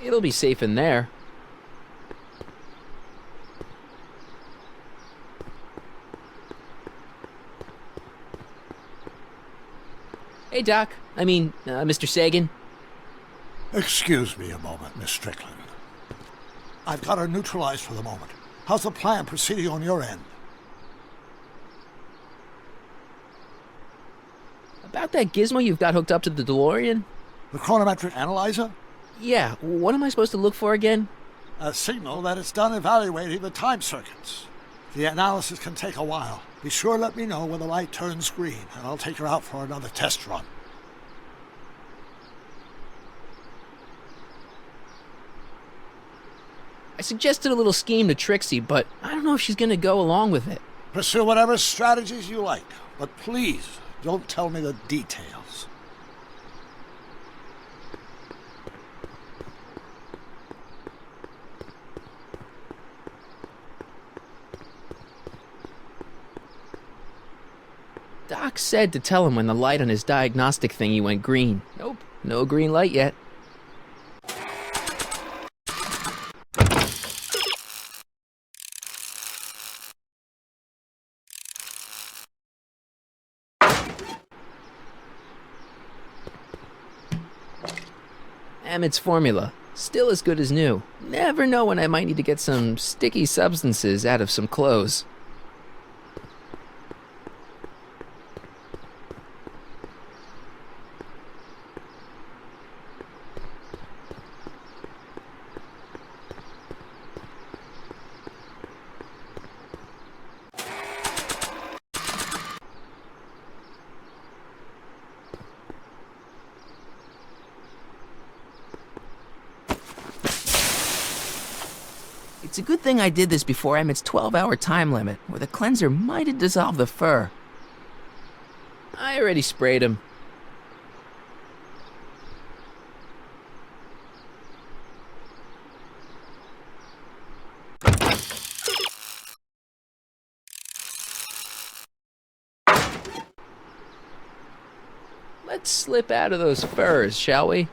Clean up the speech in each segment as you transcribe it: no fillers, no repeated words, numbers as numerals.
It'll be safe in there. Hey, Doc. Mr. Sagan. Excuse me a moment, Miss Strickland. I've got her neutralized for the moment. How's the plan proceeding on your end? About that gizmo you've got hooked up to the DeLorean? The chronometric analyzer? Yeah, what am I supposed to look for again? A signal that it's done evaluating the time circuits. The analysis can take a while. Be sure to let me know when the light turns green, and I'll take her out for another test run. I suggested a little scheme to Trixie, but I don't know if she's gonna go along with it. Pursue whatever strategies you like, but please don't tell me the details. Doc said to tell him when the light on his diagnostic thingy went green. Nope, no green light yet. Emmett's formula, still as good as new. Never know when I might need to get some sticky substances out of some clothes. It's a good thing I did this before Emmett's 12-hour time limit, or the cleanser might have dissolved the fur. I already sprayed him. Let's slip out of those furs, shall we?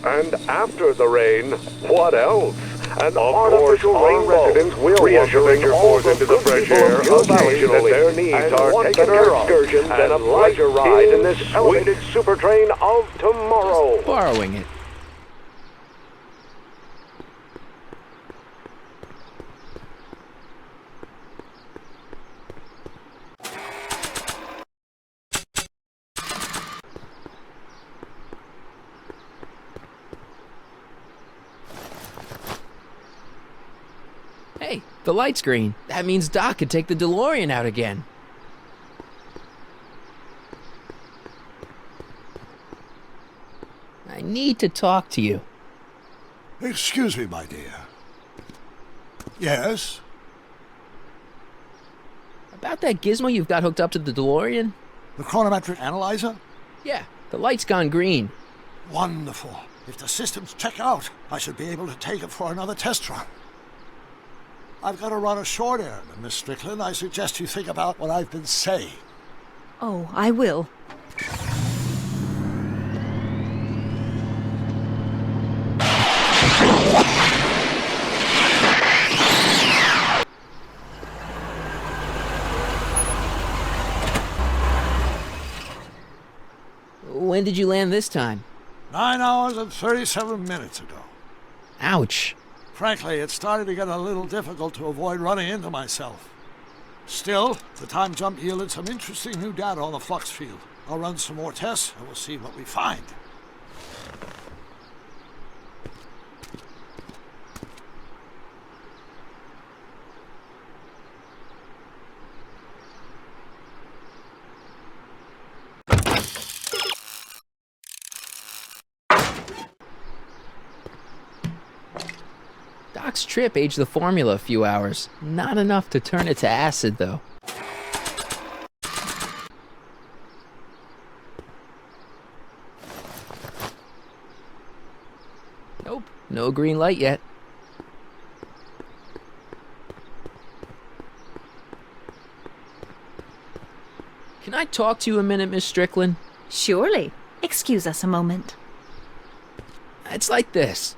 And after the rain, what else? An artificial rainbow. Residents will reassuring your forth into the fresh air occasionally. Their needs are taken care of. Excursions and a pleasure ride in this elevated super train of tomorrow. Just borrowing it. Hey, the light's green. That means Doc could take the DeLorean out again. I need to talk to you. Excuse me, my dear. Yes? About that gizmo you've got hooked up to the DeLorean? The chronometric analyzer? Yeah, the light's gone green. Wonderful. If the systems check out, I should be able to take it for another test run. I've got to run a short errand, Miss Strickland. I suggest you think about what I've been saying. Oh, I will. When did you land this time? 9 hours and 37 minutes ago. Ouch. Frankly, it started to get a little difficult to avoid running into myself. Still, the time jump yielded some interesting new data on the flux field. I'll run some more tests and we'll see what we find. Doc's trip aged the formula a few hours. Not enough to turn it to acid, though. Nope, no green light yet. I talk to you a minute, Miss Strickland? Surely. Excuse us a moment. It's like this.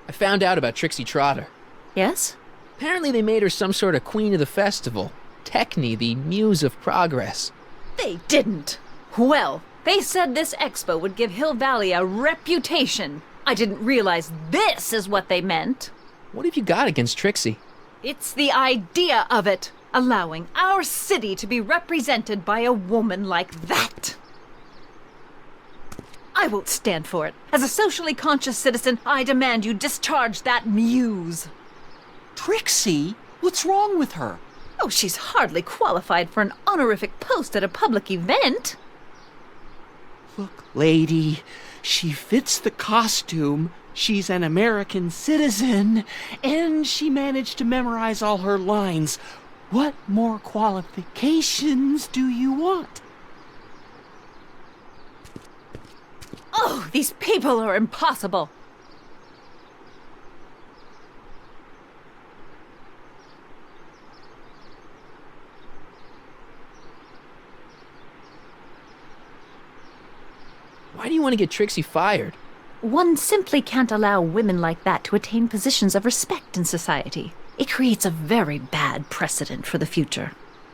I found out about Trixie Trotter. Yes? Apparently they made her some sort of queen of the festival. Techne, the muse of progress. They didn't. Well, they said this expo would give Hill Valley a reputation. I didn't realize this is what they meant. What have you got against Trixie? It's the idea of it. Allowing our city to be represented by a woman like that. I won't stand for it. As a socially conscious citizen, I demand you discharge that muse. Trixie? What's wrong with her? Oh, she's hardly qualified for an honorific post at a public event. Look, lady, she fits the costume. She's an American citizen, and she managed to memorize all her lines. What more qualifications do you want? Oh, these people are impossible. Why do you want to get Trixie fired? One simply can't allow women like that to attain positions of respect in society. It creates a very bad precedent for the future.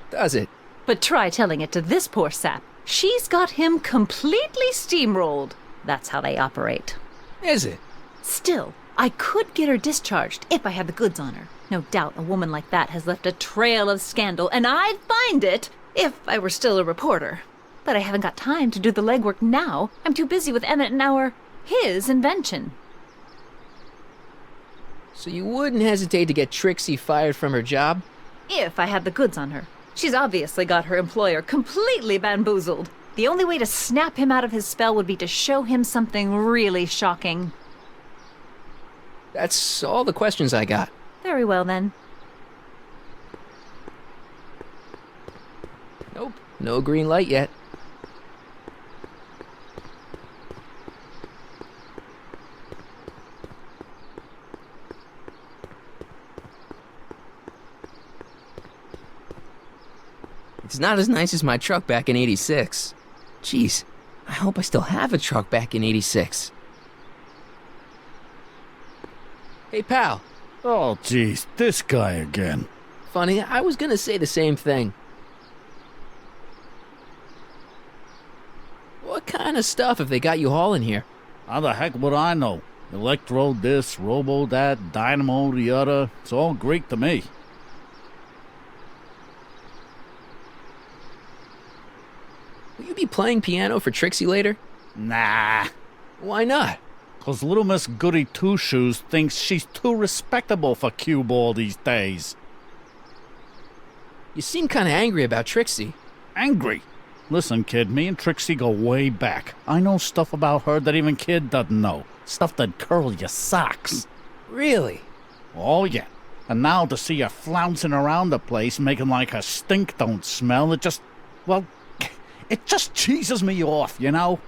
Does it? But try telling it to this poor sap. She's got him completely steamrolled. That's how they operate. Is it? Still, I could get her discharged if I had the goods on her. No doubt a woman like that has left a trail of scandal, and I'd find it if I were still a reporter. But I haven't got time to do the legwork now. I'm too busy with Emmett and his invention. So you wouldn't hesitate to get Trixie fired from her job? If I had the goods on her. She's obviously got her employer completely bamboozled. The only way to snap him out of his spell would be to show him something really shocking. That's all the questions I got. Very well, then. Nope, no green light yet. It's not as nice as my truck back in '86. Jeez, I hope I still have a truck back in '86. Hey, pal. Oh, geez, this guy again. Funny, I was gonna say the same thing. What kind of stuff have they got you hauling here? How the heck would I know? Electro this, robo that, dynamo the other. It's all Greek to me. Will you be playing piano for Trixie later? Nah. Why not? 'Cause little Miss Goody Two-Shoes thinks she's too respectable for cue ball these days. You seem kinda angry about Trixie. Angry? Listen, kid, me and Trixie go way back. I know stuff about her that even kid doesn't know. Stuff that'd curl your socks. Really? Oh, yeah. And now to see her flouncing around the place, making like her stink don't smell, it just cheeses me off, you know?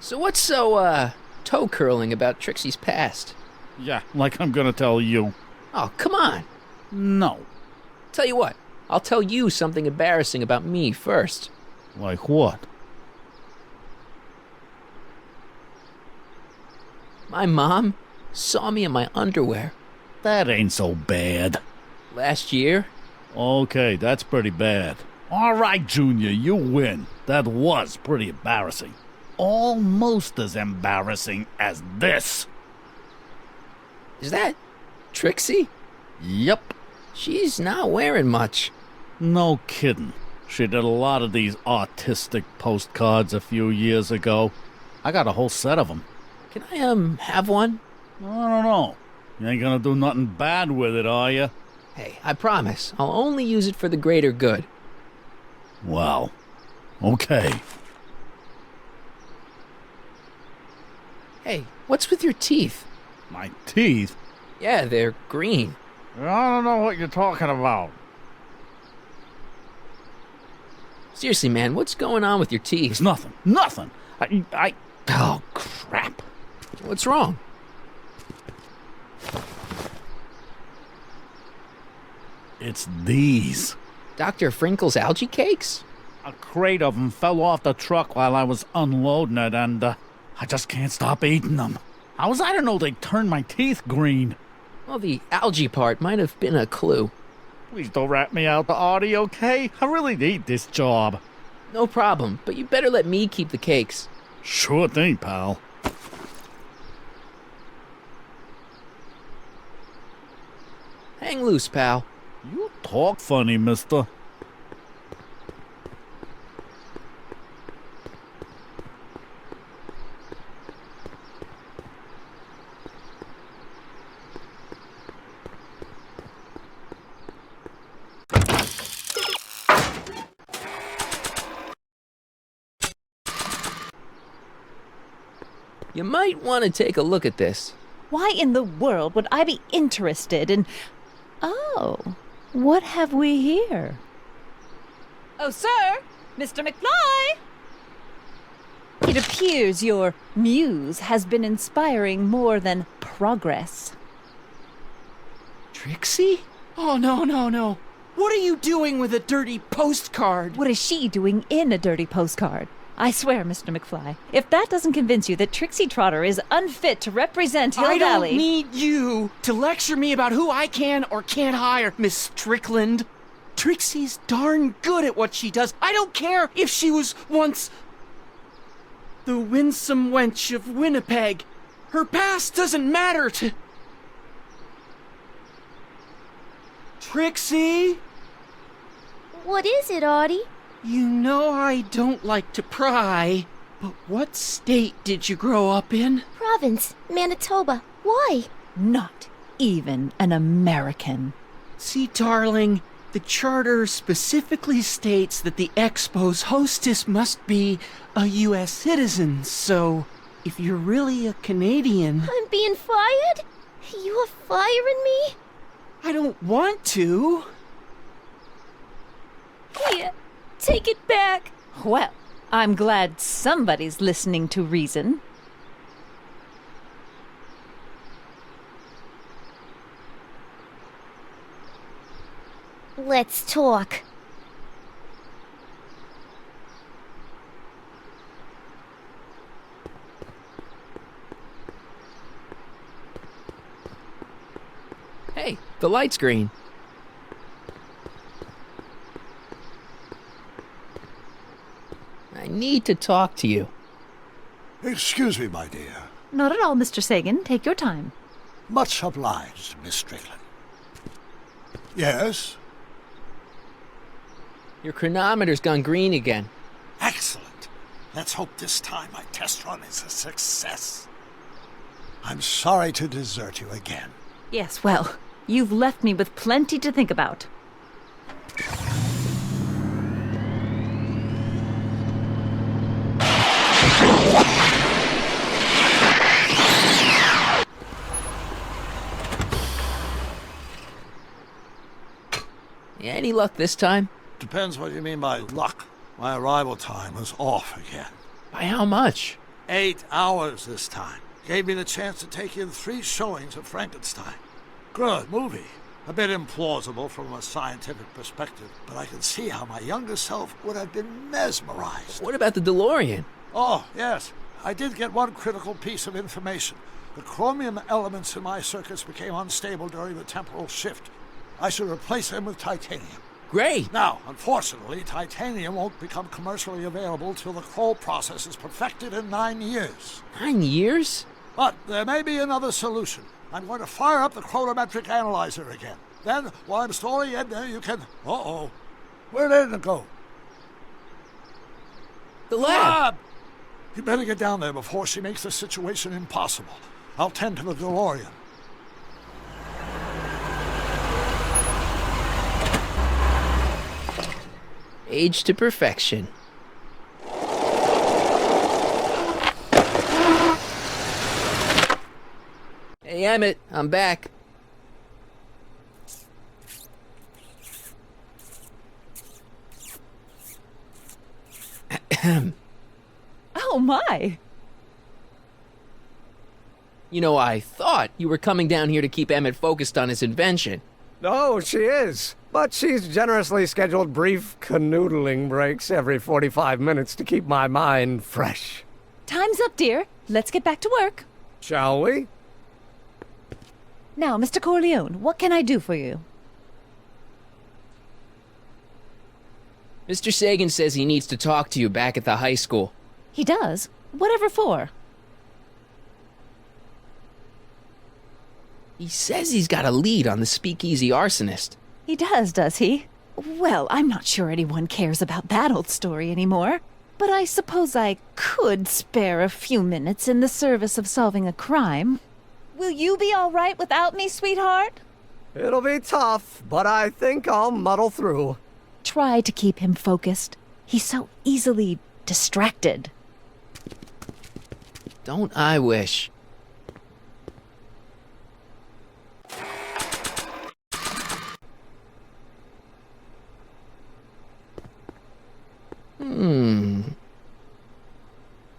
So what's so, toe-curling about Trixie's past? Yeah, like I'm gonna tell you. Oh, come on. No. Tell you what, I'll tell you something embarrassing about me first. Like what? My mom saw me in my underwear. That ain't so bad. Last year? Okay, that's pretty bad. All right, Junior, you win. That was pretty embarrassing. Almost as embarrassing as this. Is that Trixie? Yep. She's not wearing much. No kidding. She did a lot of these artistic postcards a few years ago. I got a whole set of them. Can I, have one? I don't know. You ain't gonna do nothing bad with it, are you? Hey, I promise. I'll only use it for the greater good. Well, okay. Hey, what's with your teeth? My teeth? Yeah, they're green. I don't know what you're talking about. Seriously, man, what's going on with your teeth? It's nothing. Nothing. Oh, crap. What's wrong? It's these. Dr. Frinkle's algae cakes? A crate of them fell off the truck while I was unloading it, and I just can't stop eating them. How was I to know they turned my teeth green? Well, the algae part might have been a clue. Please don't rat me out, Artie, okay? I really need this job. No problem, but you better let me keep the cakes. Sure thing, pal. Hang loose, pal. You talk funny, mister. You might want to take a look at this. Why in the world would I be interested in... Oh, what have we here? Oh, sir! Mr. McFly! It appears your muse has been inspiring more than progress. Trixie? Oh, no, no, no. What are you doing with a dirty postcard? What is she doing in a dirty postcard? I swear, Mr. McFly, if that doesn't convince you that Trixie Trotter is unfit to represent Hill I Valley... don't need you to lecture me about who I can or can't hire, Miss Strickland. Trixie's darn good at what she does. I don't care if she was once the winsome wench of Winnipeg. Her past doesn't matter to... Trixie? What is it, Audie? You know I don't like to pry, but what state did you grow up in? Province, Manitoba. Why? Not even an American. See, darling, the charter specifically states that the Expo's hostess must be a U.S. citizen, so if you're really a Canadian... I'm being fired? You are firing me? I don't want to. Here, take it back. Well, I'm glad somebody's listening to reason. Let's talk. Hey, the light's green. I need to talk to you. Excuse me, my dear. Not at all, Mr. Sagan. Take your time. Much obliged, Miss Strickland. Yes? Your chronometer's gone green again. Excellent. Let's hope this time my test run is a success. I'm sorry to desert you again. Yes, well, you've left me with plenty to think about. Any luck this time? Depends what you mean by luck. My arrival time was off again. By how much? 8 hours this time. Gave me the chance to take in 3 showings of Frankenstein. Good movie. A bit implausible from a scientific perspective, but I can see how my younger self would have been mesmerized. What about the DeLorean? Oh, yes. I did get one critical piece of information. The chromium elements in my circuits became unstable during the temporal shift. I should replace them with titanium. Great. Now, unfortunately, titanium won't become commercially available till the Kroll process is perfected in 9 years. 9 years? But there may be another solution. I'm going to fire up the chronometric analyzer again. Then, while I'm storing it, you can... Uh-oh. Where did it go? The lab. You better get down there before she makes the situation impossible. I'll tend to the DeLorean. Age to perfection. Hey, Emmett, I'm back. Oh, my! You know, I thought you were coming down here to keep Emmett focused on his invention. Oh, she is. But she's generously scheduled brief canoodling breaks every 45 minutes to keep my mind fresh. Time's up, dear. Let's get back to work. Shall we? Now, Mr. Corleone, what can I do for you? Mr. Sagan says he needs to talk to you back at the high school. He does? Whatever for? He says he's got a lead on the speakeasy arsonist. He does he? Well, I'm not sure anyone cares about that old story anymore. But I suppose I could spare a few minutes in the service of solving a crime. Will you be all right without me, sweetheart? It'll be tough, but I think I'll muddle through. Try to keep him focused. He's so easily distracted. Don't I wish?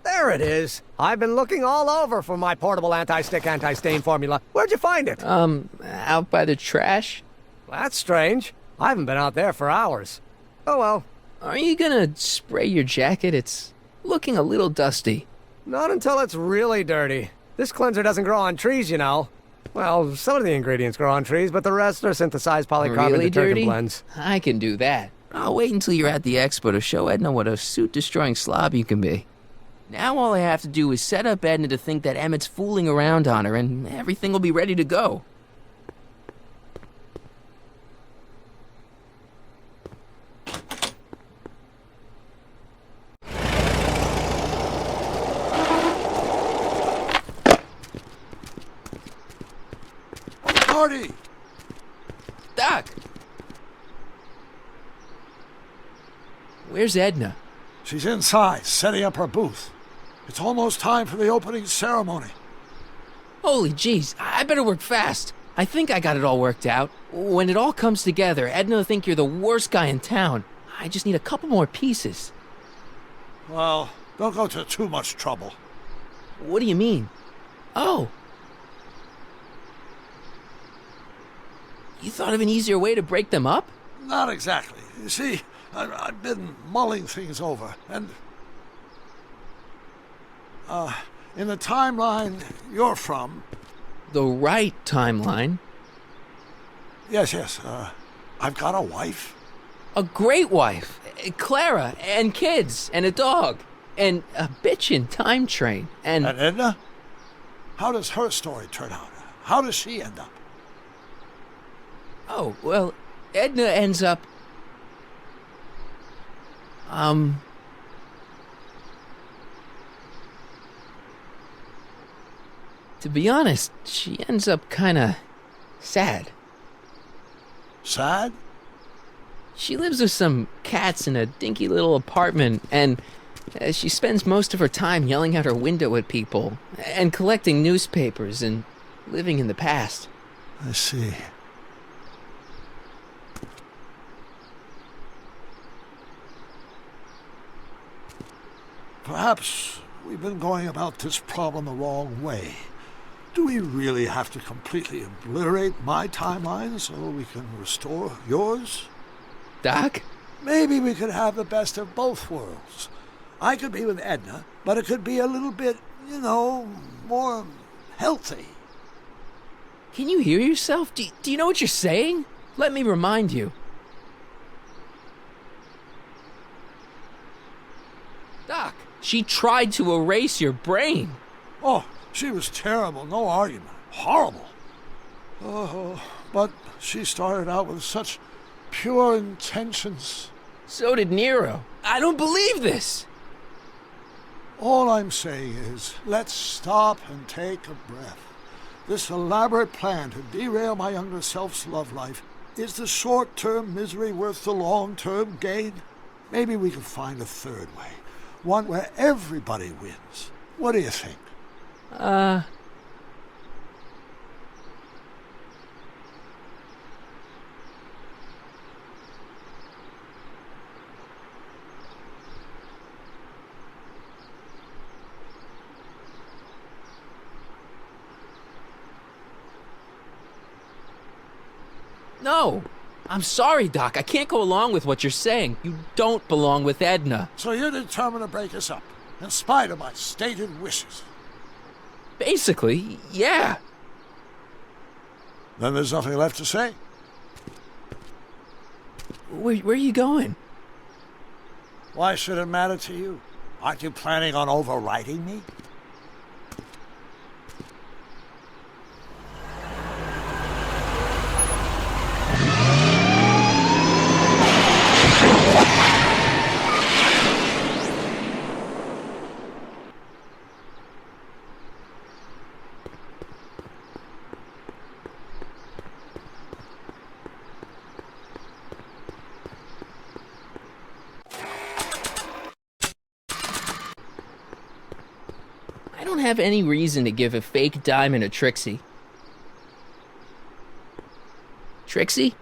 There it is. I've been looking all over for my portable anti-stick, anti-stain formula. Where'd you find it? Out by the trash? That's strange. I haven't been out there for hours. Oh well. Are you gonna spray your jacket? It's looking a little dusty. Not until it's really dirty. This cleanser doesn't grow on trees, you know. Well, some of the ingredients grow on trees, but the rest are synthesized polycarbonate Really detergent dirty? blends. I can do that. I'll wait until you're at the expo to show Edna what a suit-destroying slob you can be. Now all I have to do is set up Edna to think that Emmett's fooling around on her, and everything will be ready to go. Marty! Doc! Where's Edna? She's inside, setting up her booth. It's almost time for the opening ceremony. Holy jeez, I better work fast. I think I got it all worked out. When it all comes together, Edna will think you're the worst guy in town. I just need a couple more pieces. Well, don't go to too much trouble. What do you mean? Oh. You thought of an easier way to break them up? Not exactly. You see, I've been mulling things over, and in the timeline you're from... The right timeline? Yes, I've got a wife. A great wife, Clara, and kids, and a dog, and a bitchin' time train, And Edna? How does her story turn out? How does she end up? Oh, well, Edna ends up... To be honest, she ends up kinda sad. Sad? She lives with some cats in a dinky little apartment, and she spends most of her time yelling out her window at people, and collecting newspapers, and living in the past. I see. Perhaps we've been going about this problem the wrong way. Do we really have to completely obliterate my timeline so we can restore yours? Doc? Maybe we could have the best of both worlds. I could be with Edna, but it could be a little bit, more healthy. Can you hear yourself? Do you know what you're saying? Let me remind you. Doc, she tried to erase your brain. Oh, she was terrible, no argument. Horrible. Oh, but she started out with such pure intentions. So did Nero. I don't believe this. All I'm saying is, let's stop and take a breath. This elaborate plan to derail my younger self's love life, is the short-term misery worth the long-term gain? Maybe we can find a third way. One where everybody wins. What do you think? No. I'm sorry, Doc. I can't go along with what you're saying. You don't belong with Edna. So you're determined to break us up, in spite of my stated wishes. Basically, yeah. Then there's nothing left to say. Where are you going? Why should it matter to you? Aren't you planning on overriding me? I don't have any reason to give a fake diamond to Trixie. Trixie?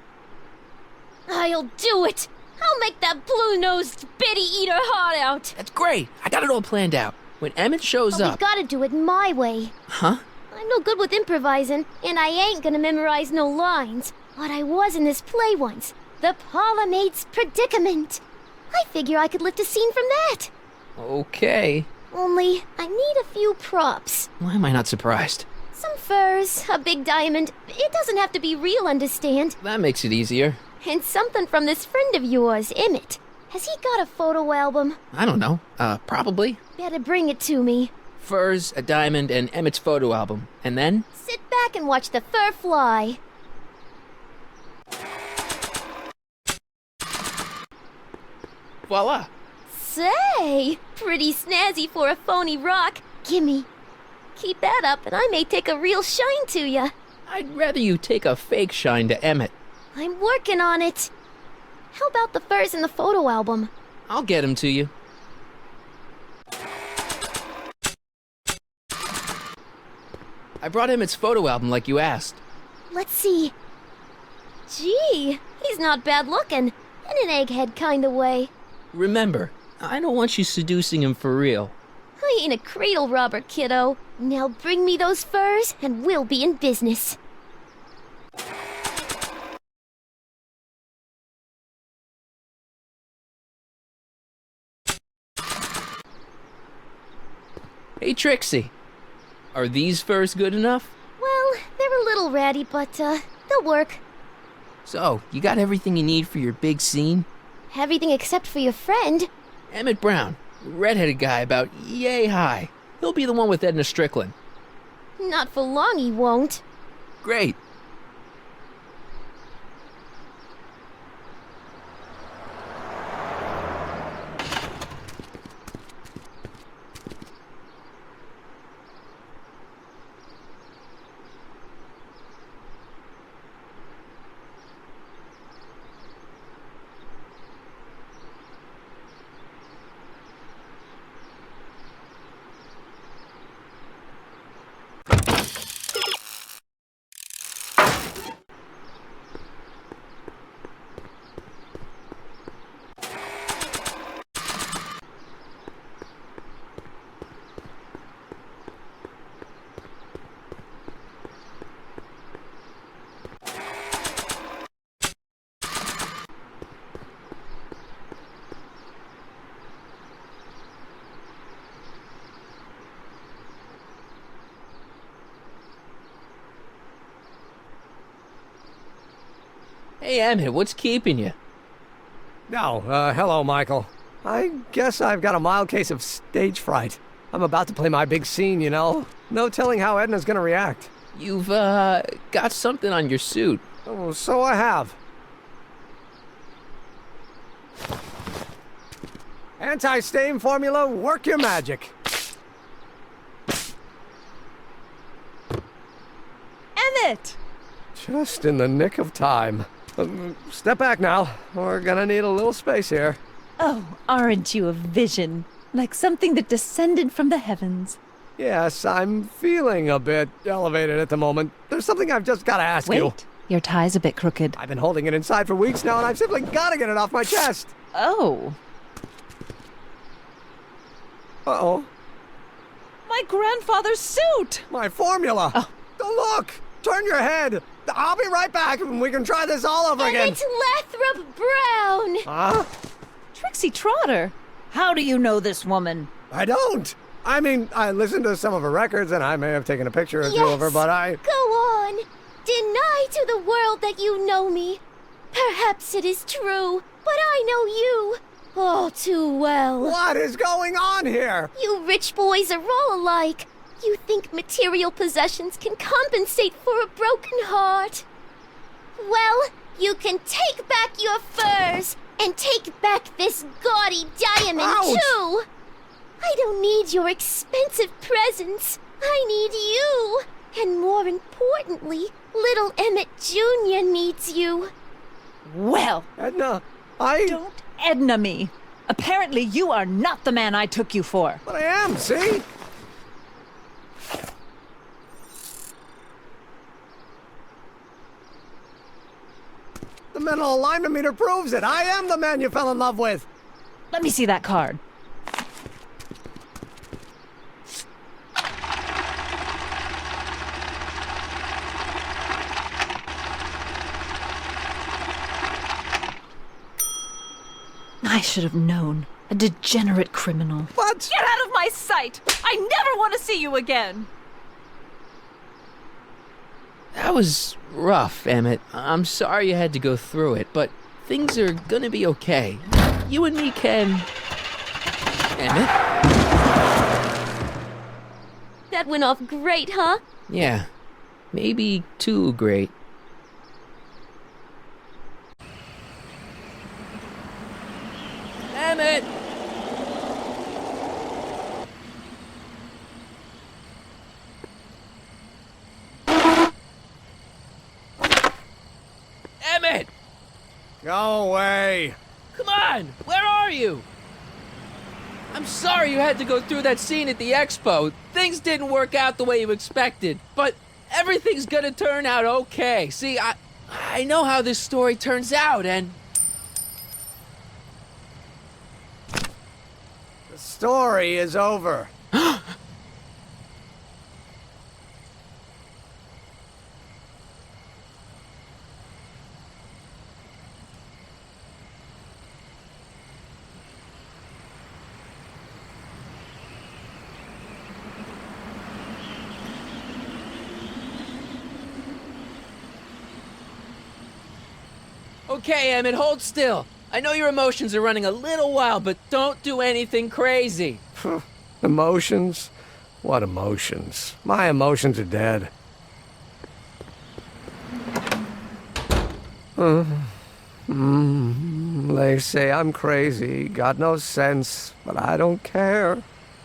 I'll do it! I'll make that blue-nosed bitty eat her heart out! That's great. I got it all planned out. When Emmett shows But we up... gotta do it my way. Huh? I'm no good with improvising, and I ain't gonna memorize no lines. But I was in this play once. The Parlor Maid's Predicament. I figure I could lift a scene from that. Okay. Only, I need a few props. Why am I not surprised? Some furs, a big diamond. It doesn't have to be real, understand? That makes it easier. And something from this friend of yours, Emmett. Has he got a photo album? I don't know. Probably. Better bring it to me. Furs, a diamond, and Emmett's photo album. And then? Sit back and watch the fur fly. Voila. Say, pretty snazzy for a phony rock. Gimme. Keep that up and I may take a real shine to ya. I'd rather you take a fake shine to Emmett. I'm working on it. How about the furs in the photo album? I'll get him to you. I brought Emmett's photo album like you asked. Let's see. Gee, he's not bad looking. In an egghead kind of way. Remember, I don't want you seducing him for real. I ain't a cradle robber, kiddo. Now bring me those furs and we'll be in business. Hey, Trixie. Are these furs good enough? Well, they're a little ratty, but, they'll work. So, you got everything you need for your big scene? Everything except for your friend. Emmett Brown, redheaded guy about yay high. He'll be the one with Edna Strickland. Not for long, he won't. Great. Hey, Emmett, what's keeping you? No, hello, Michael. I guess I've got a mild case of stage fright. I'm about to play my big scene, you know. No telling how Edna's gonna react. You've, got something on your suit. Oh, so I have. Anti-stain formula, work your magic. Emmett! Just in the nick of time. Step back now. We're gonna need a little space here. Oh, aren't you a vision? Like something that descended from the heavens. Yes, I'm feeling a bit elevated at the moment. There's something I've just gotta ask you. Wait, your tie's a bit crooked. I've been holding it inside for weeks now, and I've simply gotta get it off my chest. Oh. Uh-oh. My grandfather's suit! My formula! Oh. Oh, look! turn your head. I'll be right back and we can try this all over again. Emmett Lathrop Brown! Huh? Trixie Trotter, how do you know this woman? I don't. I mean, I listened to some of her records and I may have taken a picture or two of her, but I... Go on. Deny to the world that you know me. Perhaps it is true, but I know you all too well. What is going on here? You rich boys are all alike. You think material possessions can compensate for a broken heart. Well, you can take back your furs and take back this gaudy diamond, Ouch! too. I don't need your expensive presents. I need you. And more importantly, little Emmett Jr. needs you. Well, Edna, I... don't Edna me. Apparently you are not the man I took you for. But I am, see? The mental alignment meter proves it. I am the man you fell in love with. Let me see that card. I should have known. A degenerate criminal. What? Get out of my sight! I never want to see you again! That was rough, Emmett. I'm sorry you had to go through it, but things are gonna be okay. You and me can... Emmett? That went off great, huh? Yeah. Maybe too great. Emmett! Emmett! Go away. Come on! Where are you? I'm sorry you had to go through that scene at the expo. Things didn't work out the way you expected, but everything's gonna turn out okay. See, I know how this story turns out, and... The story is over. Okay, Emmett, hold still. I know your emotions are running a little wild, but don't do anything crazy. Emotions? What emotions? My emotions are dead. They say I'm crazy, got no sense, but I don't care.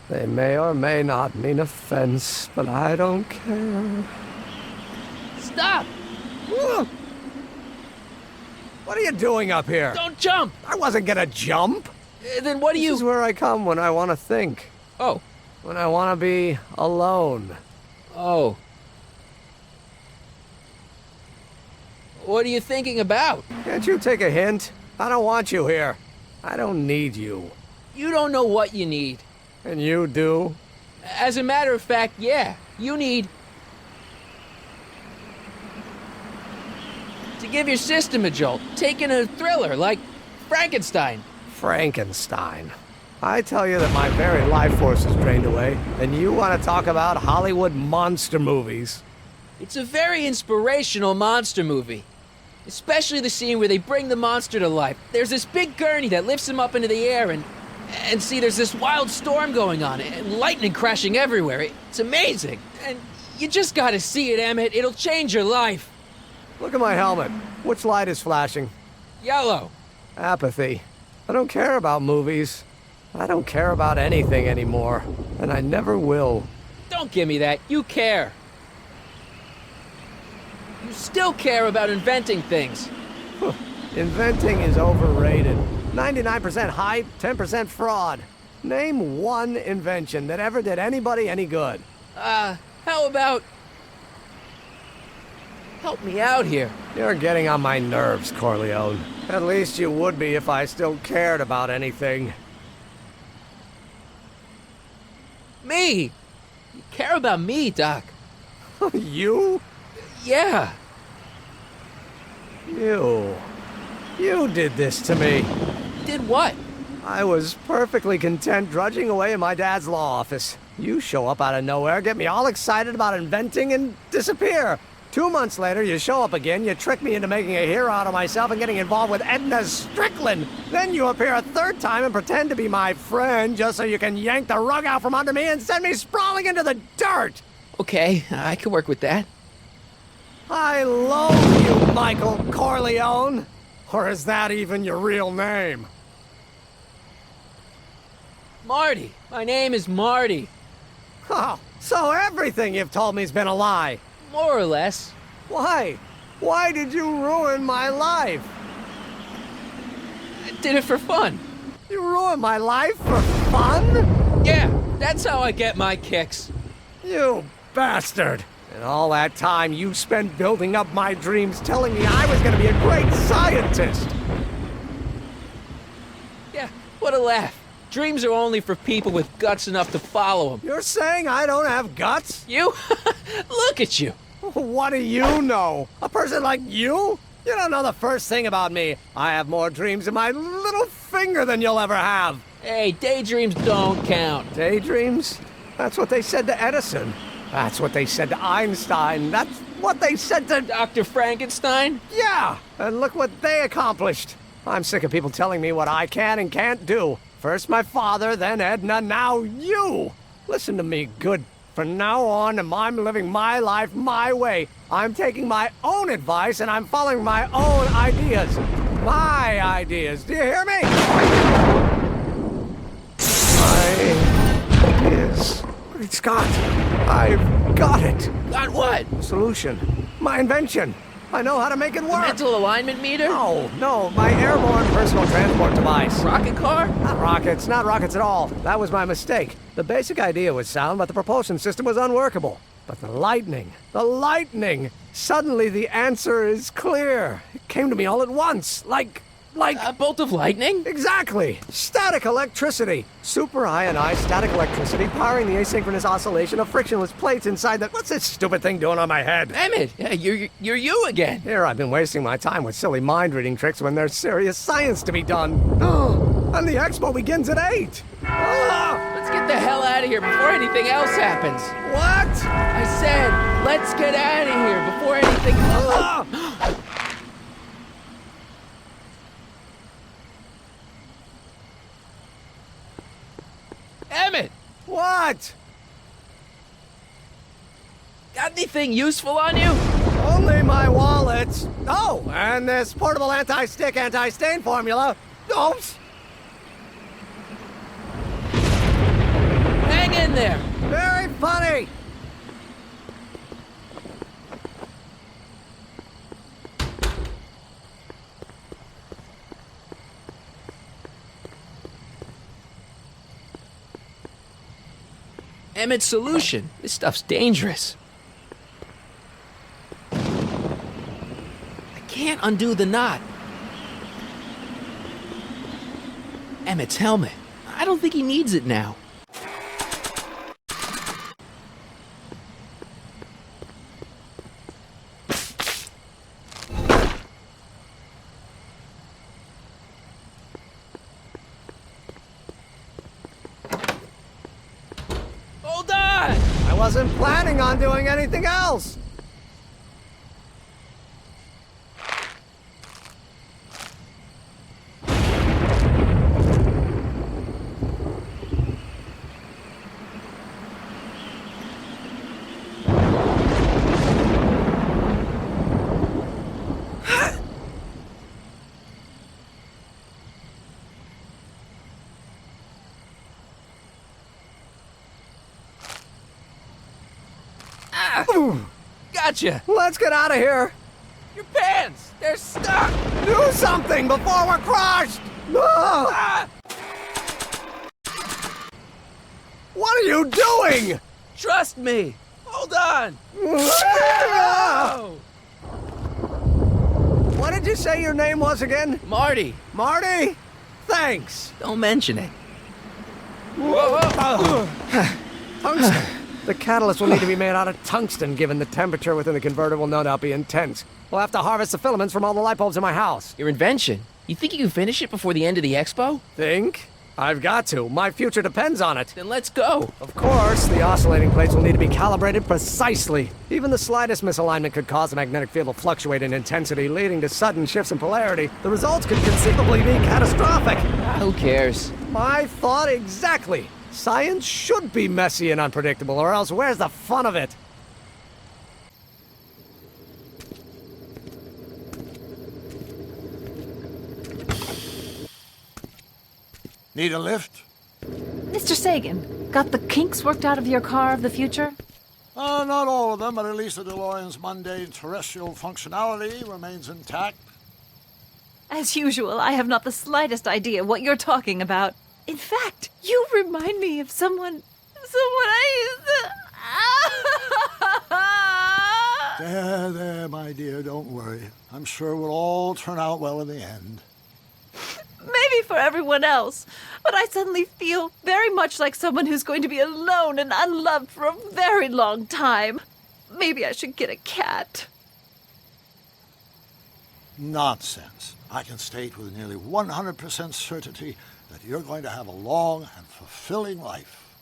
They may or may not mean offense, but I don't care. Stop! What are you doing up here? Don't jump! I wasn't gonna jump. Then what do This is you... where I come when I want to think. Oh. When I want to be alone. Oh. What are you thinking about? Can't you take a hint? I don't want you here. I don't need you. You don't know what you need. And you do? As a matter of fact, yeah. You need... to give your system a jolt. Take in a thriller like Frankenstein. Frankenstein. I tell you that my very life force is drained away, and you want to talk about Hollywood monster movies. It's a very inspirational monster movie. Especially the scene where they bring the monster to life. There's this big gurney that lifts him up into the air and see, there's this wild storm going on and lightning crashing everywhere. It's amazing. And you just gotta see it, Emmett. It'll change your life. Look at my helmet. Which light is flashing? Yellow. Apathy. I don't care about movies. I don't care about anything anymore. And I never will. Don't give me that. You care. You still care about inventing things. Inventing is overrated. 99% hype, 10% fraud. Name one invention that ever did anybody any good. How about... help me out here. You're getting on my nerves, Corleone. At least you would be if I still cared about anything. Me? You care about me, Doc. You? Yeah. You did this to me. Did what? I was perfectly content drudging away in my dad's law office. You show up out of nowhere, get me all excited about inventing, and disappear. 2 months later, you show up again, you trick me into making a hero out of myself and getting involved with Edna Strickland. Then you appear a third time and pretend to be my friend just so you can yank the rug out from under me and send me sprawling into the dirt. Okay, I can work with that. I loathe you, Michael Corleone. Or is that even your real name? Marty. My name is Marty. Oh, so everything you've told me's been a lie. More or less. Why? Why did you ruin my life? I did it for fun. You ruined my life for fun? Yeah, that's how I get my kicks. You bastard. And all that time you spent building up my dreams, telling me I was going to be a great scientist. Yeah, what a laugh. Dreams are only for people with guts enough to follow them. You're saying I don't have guts? You? Look at you. What do you know? A person like you? You don't know the first thing about me. I have more dreams in my little finger than you'll ever have. Hey, daydreams don't count. Daydreams? That's what they said to Edison. That's what they said to Einstein. That's what they said to... Dr. Frankenstein? Yeah, and look what they accomplished. I'm sick of people telling me what I can and can't do. First my father, then Edna, now you. Listen to me good. From now on, I'm living my life my way. I'm taking my own advice and I'm following my own ideas. My ideas. Do you hear me? My ideas. Great Scott. I've got it. Got what? Solution. My invention. I know how to make it work. Mental alignment meter? No, my airborne personal transport device. Rocket car? Not rockets at all. That was my mistake. The basic idea was sound, but the propulsion system was unworkable. But the lightning. Suddenly the answer is clear. It came to me all at once, like... A bolt of lightning? Exactly! Static electricity! Super ionized static electricity powering the asynchronous oscillation of frictionless plates inside the... What's this stupid thing doing on my head? Emmett, you're you again. Here I've been wasting my time with silly mind-reading tricks when there's serious science to be done. And the expo begins at 8! Let's get the hell out of here before anything else happens. What? I said, let's get out of here before anything... Emmett! What? Got anything useful on you? Only my wallet. Oh, and this portable anti-stick, anti-stain formula. Oops. Hang in there. Very funny. Emmett's solution. This stuff's dangerous. I can't undo the knot. Emmett's helmet. I don't think he needs it now. I wasn't planning on doing anything else. Gotcha! Let's get out of here. Your pants! They're stuck! Do something before we're crushed! Ah! What are you doing? Trust me! Hold on! What did you say your name was again? Marty! Marty? Thanks. Don't mention it. Tungsten. The catalyst will need to be made out of tungsten, given the temperature within the converter will no doubt be intense. We'll have to harvest the filaments from all the light bulbs in my house. Your invention. You think you can finish it before the end of the expo? Think? I've got to. My future depends on it. Then let's go. Of course, the oscillating plates will need to be calibrated precisely. Even the slightest misalignment could cause the magnetic field to fluctuate in intensity, leading to sudden shifts in polarity. The results could conceivably be catastrophic. Who cares? I thought exactly. Science should be messy and unpredictable, or else where's the fun of it? Need a lift? Mr. Sagan, got the kinks worked out of your car of the future? Not all of them, but at least the DeLorean's mundane terrestrial functionality remains intact. As usual, I have not the slightest idea what you're talking about. In fact, you remind me of someone I used to... There, my dear, don't worry. I'm sure we'll all turn out well in the end. Maybe for everyone else, but I suddenly feel very much like someone who's going to be alone and unloved for a very long time. Maybe I should get a cat. Nonsense. I can state with nearly 100% certainty that you're going to have a long and fulfilling life.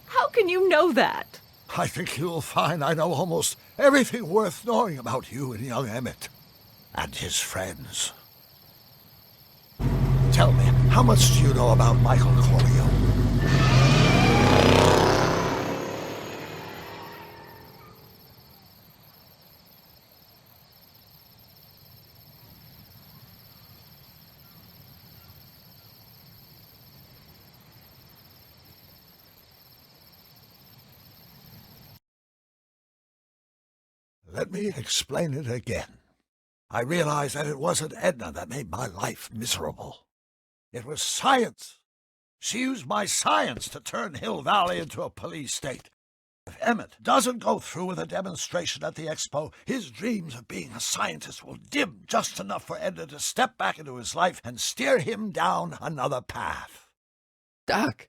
How can you know that? I think you'll find I know almost everything worth knowing about you and young Emmett and his friends. Tell me, how much do you know about Michael Corleone? Let me explain it again. I realized that it wasn't Edna that made my life miserable. It was science. She used my science to turn Hill Valley into a police state. If Emmett doesn't go through with a demonstration at the expo, his dreams of being a scientist will dim just enough for Edna to step back into his life and steer him down another path. Doc,